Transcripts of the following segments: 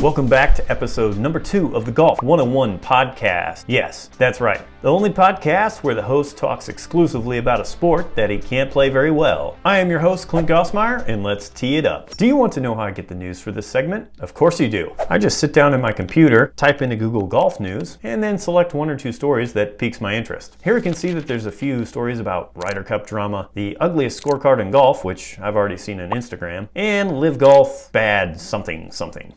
Welcome back to episode number 2 of the Golf 101 podcast. Yes, that's right. The only podcast where the host talks exclusively about a sport that he can't play very well. I am your host, Clint Gossmeyer, and let's tee it up. Do you want to know how I get the news for this segment? Of course you do. I just sit down in my computer, type into Google Golf News, and then select 1 or 2 stories that piques my interest. Here we can see that there's a few stories about Ryder Cup drama, the ugliest scorecard in golf, which I've already seen on Instagram, and Live Golf bad something.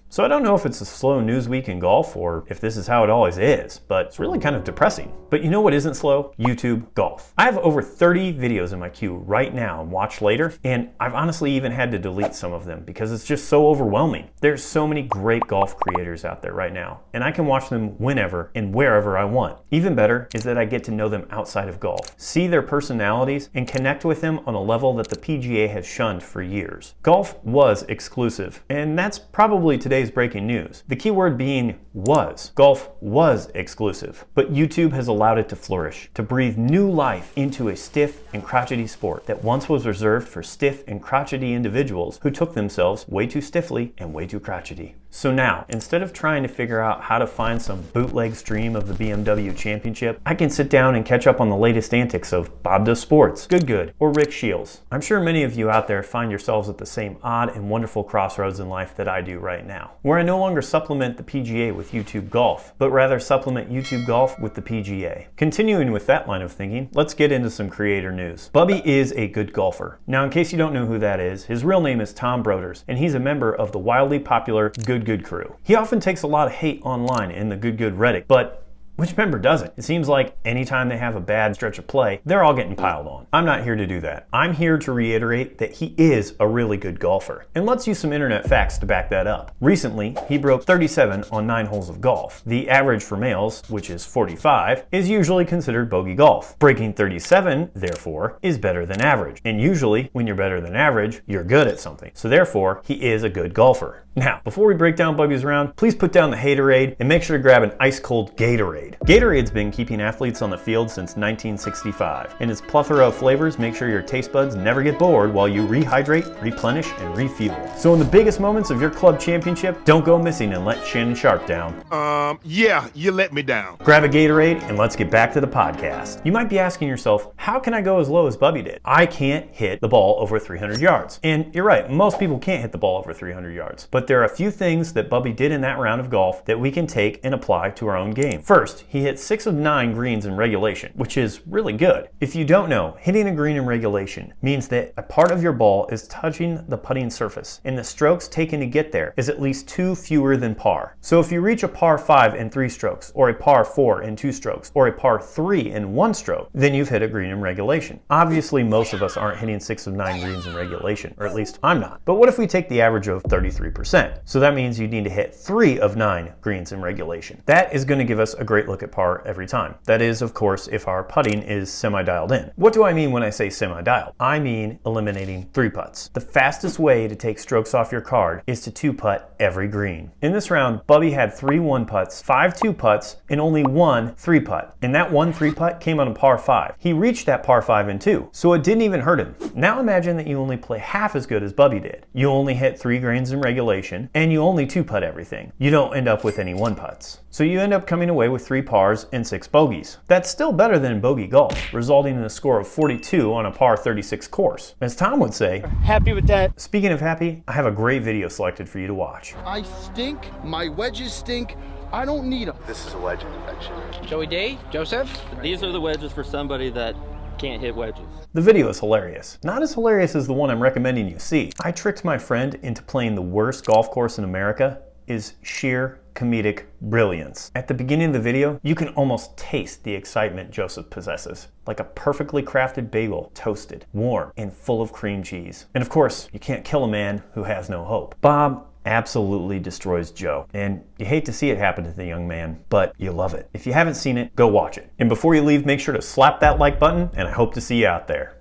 So I don't know if it's a slow news week in golf or if this is how it always is, but it's really kind of depressing. But you know what isn't slow? YouTube Golf. I have over 30 videos in my queue right now and watch later, and I've honestly even had to delete some of them because it's just so overwhelming. There's so many great golf creators out there right now, and I can watch them whenever and wherever I want. Even better is that I get to know them outside of golf, see their personalities, and connect with them on a level that the PGA has shunned for years. Golf was exclusive, and that's probably today's breaking news. The key word being was. Golf was exclusive, but YouTube has allowed it to flourish, to breathe new life into a stiff and crotchety sport that once was reserved for stiff and crotchety individuals who took themselves way too stiffly and way too crotchety. So now, instead of trying to figure out how to find some bootleg stream of the BMW Championship, I can sit down and catch up on the latest antics of Bob Does Sports, Good, or Rick Shields. I'm sure many of you out there find yourselves at the same odd and wonderful crossroads in life that I do right now, where I no longer supplement the PGA with YouTube Golf, but rather supplement YouTube Golf with the PGA. Continuing with that line of thinking, let's get into some creator news. Bubby is a good golfer. Now, in case you don't know who that is, his real name is Tom Broders, and he's a member of the wildly popular Good crew. He often takes a lot of hate online in the Good Reddit, but which member doesn't? It seems like anytime they have a bad stretch of play, they're all getting piled on. I'm not here to do that. I'm here to reiterate that he is a really good golfer. And let's use some internet facts to back that up. Recently, he broke 37 on 9 holes of golf. The average for males, which is 45, is usually considered bogey golf. Breaking 37, therefore, is better than average. And usually, when you're better than average, you're good at something. So therefore, he is a good golfer. Now, before we break down Bubby's round, please put down the haterade and make sure to grab an ice-cold Gatorade. Gatorade's been keeping athletes on the field since 1965. In its plethora of flavors, make sure your taste buds never get bored while you rehydrate, replenish, and refuel. So in the biggest moments of your club championship, don't go missing and let Shannon Sharp down. Yeah, you let me down. Grab a Gatorade and let's get back to the podcast. You might be asking yourself, how can I go as low as Bubby did? I can't hit the ball over 300 yards. And you're right, most people can't hit the ball over 300 yards. But there are a few things that Bubby did in that round of golf that we can take and apply to our own game. First, he hit 6 of 9 greens in regulation, which is really good. If you don't know, hitting a green in regulation means that a part of your ball is touching the putting surface, and the strokes taken to get there is at least 2 fewer than par. So if you reach a par 5 in 3 strokes, or a par 4 in 2 strokes, or a par 3 in 1 stroke, then you've hit a green in regulation. Obviously, most of us aren't hitting 6 of 9 greens in regulation, or at least I'm not. But what if we take the average of 33%? So that means you need to hit 3 of 9 greens in regulation. That is going to give us a great look at par every time. That is, of course, if our putting is semi-dialed in. What do I mean when I say semi-dialed? I mean eliminating 3 putts. The fastest way to take strokes off your card is to 2-putt every green. In this round, Bubby had 3 1-putts, 5 2-putts, and only 1 3-putt. And that 1 3-putt came on a par 5. He reached that par 5 in 2, so it didn't even hurt him. Now imagine that you only play half as good as Bubby did. You only hit 3 greens in regulation, and you only 2-putt everything. You don't end up with any 1-putts. So you end up coming away with 3 pars and 6 bogeys. That's still better than bogey golf, resulting in a score of 42 on a par 36 course. As Tom would say, happy with that. Speaking of happy, I have a great video selected for you to watch. I stink, my wedges stink, I don't need them. This is a wedge infection. Joey D, Joseph. These are the wedges for somebody that can't hit wedges. The video is hilarious. Not as hilarious as the one I'm recommending you see. I tricked my friend into playing the worst golf course in America is sheer comedic brilliance. At the beginning of the video, you can almost taste the excitement Joseph possesses, like a perfectly crafted bagel, toasted, warm, and full of cream cheese. And of course, you can't kill a man who has no hope. Bob absolutely destroys Joe, and you hate to see it happen to the young man, but you love it. If you haven't seen it, go watch it. And before you leave, make sure to slap that like button, and I hope to see you out there.